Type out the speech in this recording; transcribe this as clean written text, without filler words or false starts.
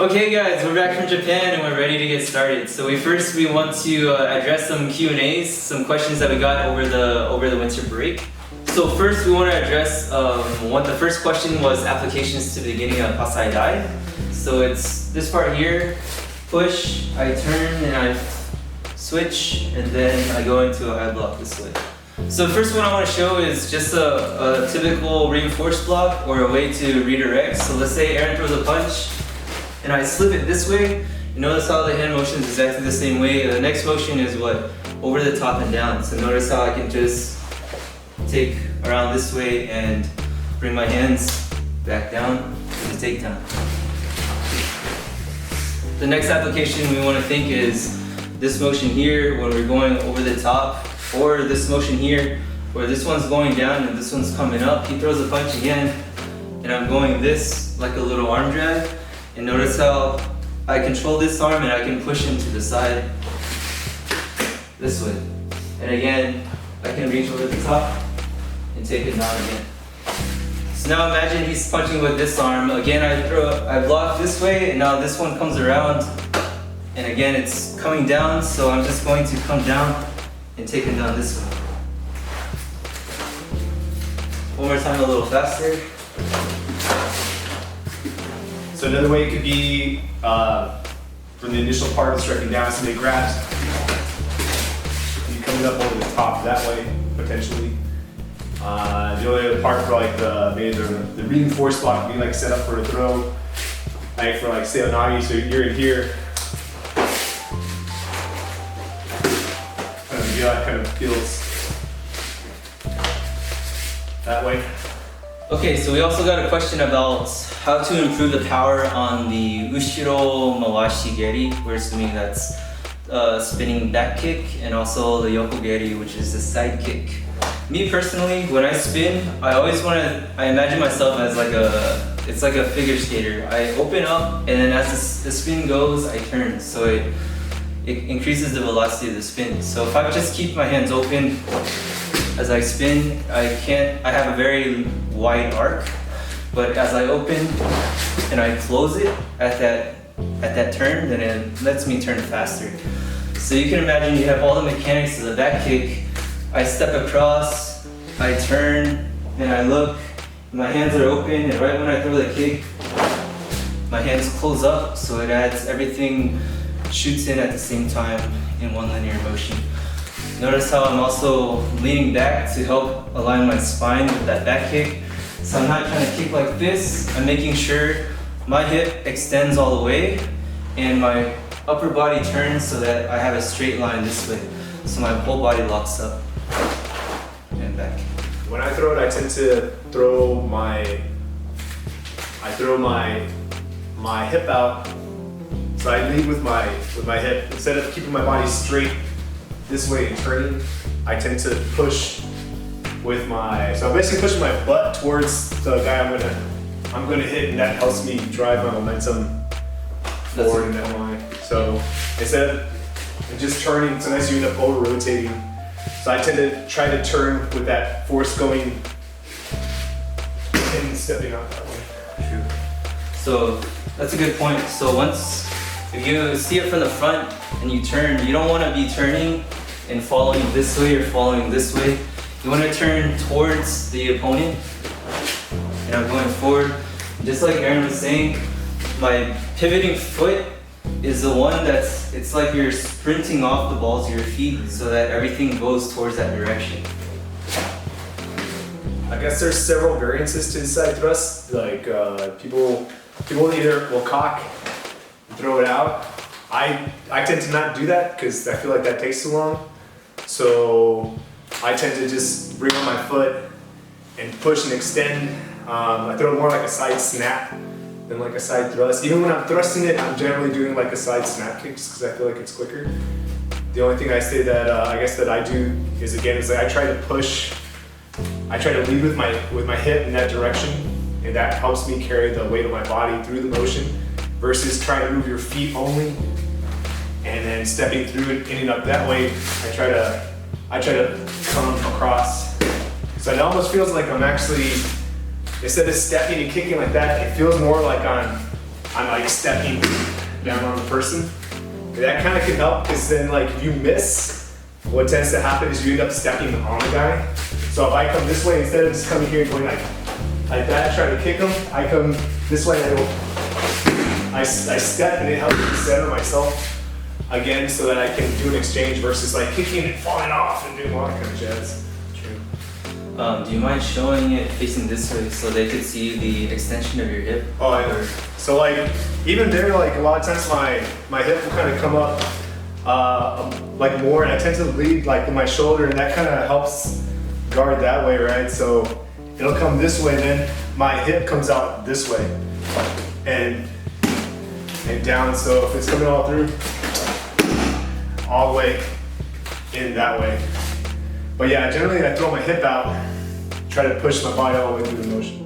Okay guys, we're back from Japan and we're ready to get started. So we want to address some Q&As, some questions that we got over the winter break. So first we want to address the first question was applications to the beginning of Passai Dai. So it's this part here, push, I turn and I switch, and then I go into a high block this way. So the first one I want to show is just a typical reinforced block or a way to redirect. So let's say Aaron throws a punch and I slip it this way. You notice how the hand motion is exactly the same way. The next motion is what? Over the top and down. So notice how I can just take around this way and bring my hands back down to the takedown. The next application we want to think is this motion here when we're going over the top, or this motion here where this one's going down and this one's coming up. He throws a punch again and I'm going this like a little arm drag. And notice how I control this arm and I can push him to the side this way. And again, I can reach over the top and take it down again. So now imagine he's punching with this arm. Again, I block this way and now this one comes around. And again, it's coming down, so I'm just going to come down and take him down this way. One more time, a little faster. So another way it could be from the initial part of striking down, somebody grabs, you coming up over the top that way, potentially. The only other part for like maybe the reinforced block would be like set up for a throw, like for like Seonagi, so you're in here. Kind of feels that way. Okay, so we also got a question about how to improve the power on the Ushiro Mawashi Geri. We're assuming that's spinning back kick, and also the Yoko Geri, which is the side kick. Me personally, when I spin, I imagine myself as it's like a figure skater. I open up, and then as the spin goes, I turn. So it increases the velocity of the spin. So if I just keep my hands open as I spin, I have a very wide arc, but as I open and I close it at that turn, then it lets me turn faster. So you can imagine you have all the mechanics of the back kick. I step across, I turn, and I look, my hands are open, and right when I throw the kick, my hands close up, so it adds everything shoots in at the same time in one linear motion. Notice how I'm also leaning back to help align my spine with that back kick. So I'm not trying to kick like this. I'm making sure my hip extends all the way and my upper body turns so that I have a straight line this way. So my whole body locks up and back. When I throw it, I tend to throw my hip out. So I lead with my hip. Instead of keeping my body straight this way and turning, I tend to push with so I'm basically pushing my butt towards the guy I'm gonna hit, and that helps me drive my momentum forward in that line. So instead of just turning, sometimes you end up over rotating. So I tend to try to turn with that force going and stepping out that way. True. So that's a good point. So if you see it from the front and you turn, you don't want to be turning and following this way or following this way. You want to turn towards the opponent. And I'm going forward. Just like Aaron was saying, my pivoting foot is the one it's like you're sprinting off the balls of your feet so that everything goes towards that direction. I guess there's several variances to inside thrust. Like people either will cock, throw it out. I tend to not do that because I feel like that takes too long. So I tend to just bring on my foot and push and extend. I throw it more like a side snap than like a side thrust. Even when I'm thrusting it, I'm generally doing like a side snap kick just because I feel like it's quicker. The only thing I say that I guess that I do is like I try to push. I try to lead with my hip in that direction, and that helps me carry the weight of my body through the motion versus trying to move your feet only and then stepping through and ending up that way. I try to come across. So it almost feels like I'm actually, instead of stepping and kicking like that, it feels more like I'm I'm like stepping down on the person. That kind of can help because then like if you miss, what tends to happen is you end up stepping on the guy. So if I come this way, instead of just coming here and going like that, try to kick him, I come this way and I step and it helps me center myself again so that I can do an exchange versus like kicking and falling off and doing all that kind of jazz. True. Do you mind showing it facing this way so they could see the extension of your hip? Oh, I know. So like even there, like a lot of times my hip will kind of come up like more, and I tend to lead like in my shoulder, and that kind of helps guard that way, right? So it'll come this way, then my hip comes out this way, and down. So if it's coming all through, all the way in that way. But yeah, generally I throw my hip out, try to push my body all the way through the motion.